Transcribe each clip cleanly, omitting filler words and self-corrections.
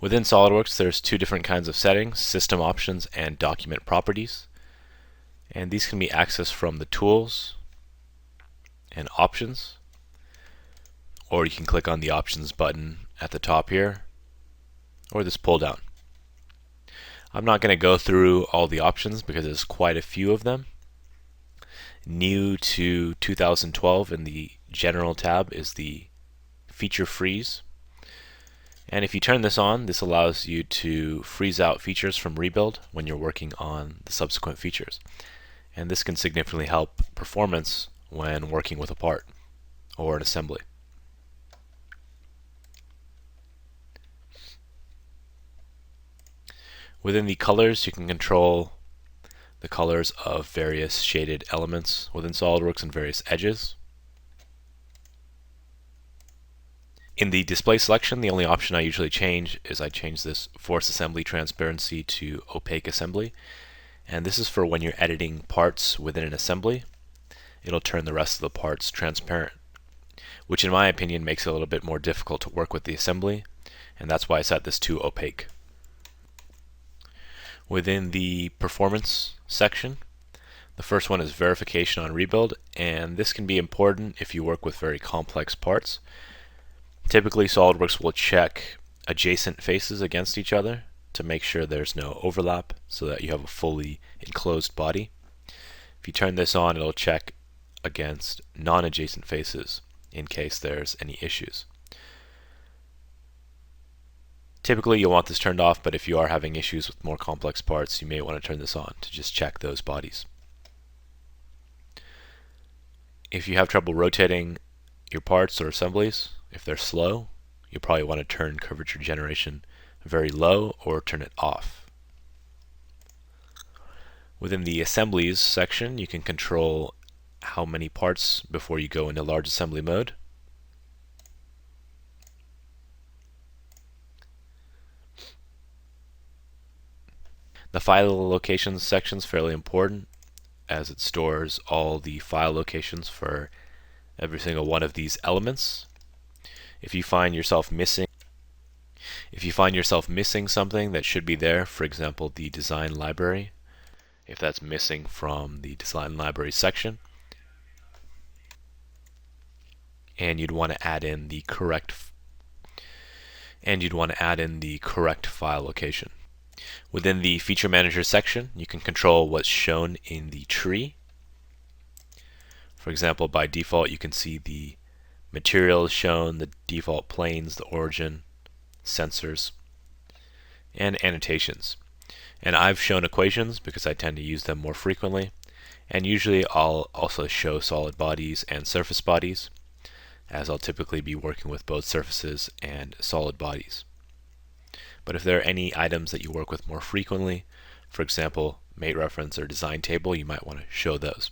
Within SolidWorks, there's two different kinds of settings: system options and document properties. And these can be accessed from the tools and options, or you can click on the options button at the top here, or this pull down. I'm not going to go through all the options because there's quite a few of them. New to 2012 in the General tab is the Feature Freeze. And if you turn this on, this allows you to freeze out features from rebuild when you're working on the subsequent features. And this can significantly help performance when working with a part or an assembly. Within the colors, you can control the colors of various shaded elements within SolidWorks and various edges. In the display selection, the only option I usually change is I change this Force Assembly Transparency to Opaque Assembly. And this is for when you're editing parts within an assembly. It'll turn the rest of the parts transparent, which in my opinion makes it a little bit more difficult to work with the assembly, and that's why I set this to Opaque. Within the Performance section, the first one is Verification on Rebuild, and this can be important if you work with very complex parts. Typically, SolidWorks will check adjacent faces against each other to make sure there's no overlap so that you have a fully enclosed body. If you turn this on, it'll check against non-adjacent faces in case there's any issues. Typically, you'll want this turned off, but if you are having issues with more complex parts, you may want to turn this on to just check those bodies. If you have trouble rotating your parts or assemblies, if they're slow, you'll probably want to turn curvature generation very low or turn it off. Within the Assemblies section, you can control how many parts before you go into large assembly mode. The file locations section is fairly important as it stores all the file locations for every single one of these elements. If you find yourself missing something that should be there, for example, the design library, if that's missing from the design library section, and you'd want to add in the correct file location. Within the Feature Manager section, you can control what's shown in the tree. For example, by default, you can see the materials shown, the default planes, the origin, sensors, and annotations. And I've shown equations because I tend to use them more frequently. And usually I'll also show solid bodies and surface bodies, as I'll typically be working with both surfaces and solid bodies. But if there are any items that you work with more frequently, for example, mate reference or design table, you might want to show those.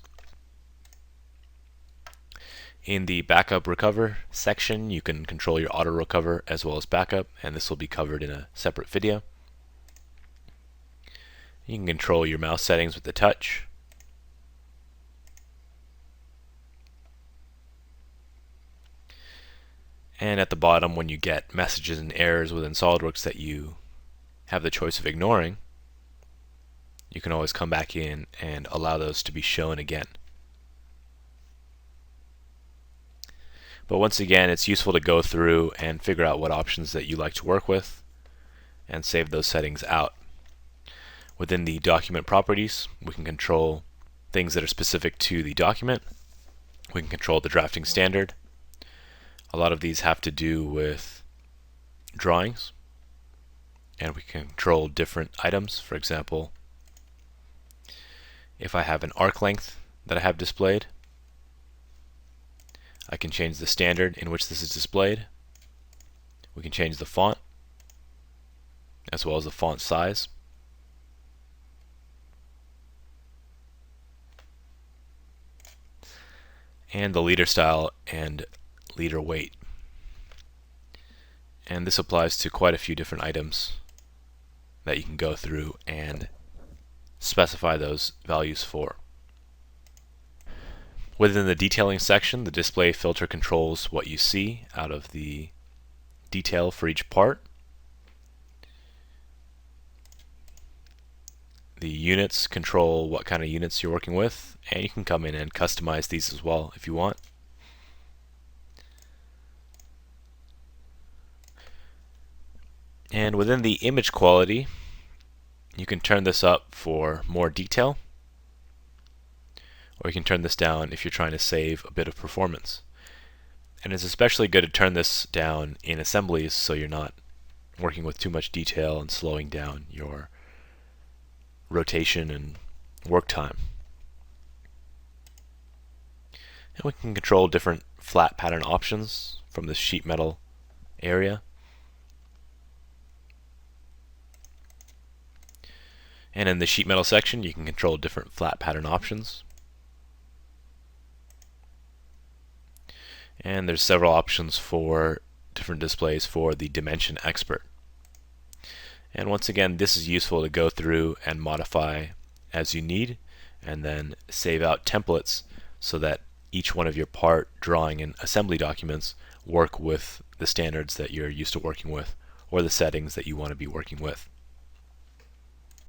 In the Backup Recover section, you can control your auto recover as well as backup, and this will be covered in a separate video. You can control your mouse settings with the touch. And at the bottom, when you get messages and errors within SolidWorks that you have the choice of ignoring, you can always come back in and allow those to be shown again. But once again, it's useful to go through and figure out what options that you like to work with and save those settings out. Within the document properties, we can control things that are specific to the document. We can control the drafting standard. A lot of these have to do with drawings, and we can control different items. For example, if I have an arc length that I have displayed, I can change the standard in which this is displayed. We can change the font as well as the font size. And the leader style and leader weight. And this applies to quite a few different items that you can go through and specify those values for. Within the detailing section, the display filter controls what you see out of the detail for each part. The units control what kind of units you're working with, and you can come in and customize these as well if you want. And within the image quality, you can turn this up for more detail, or you can turn this down if you're trying to save a bit of performance. And it's especially good to turn this down in assemblies so you're not working with too much detail and slowing down your rotation and work time. And we can control different flat pattern options from the sheet metal area. And in the sheet metal section, you can control different flat pattern options. And there's several options for different displays for the Dimension Expert. And once again, this is useful to go through and modify as you need, and then save out templates so that each one of your part, drawing, and assembly documents work with the standards that you're used to working with, or the settings that you want to be working with.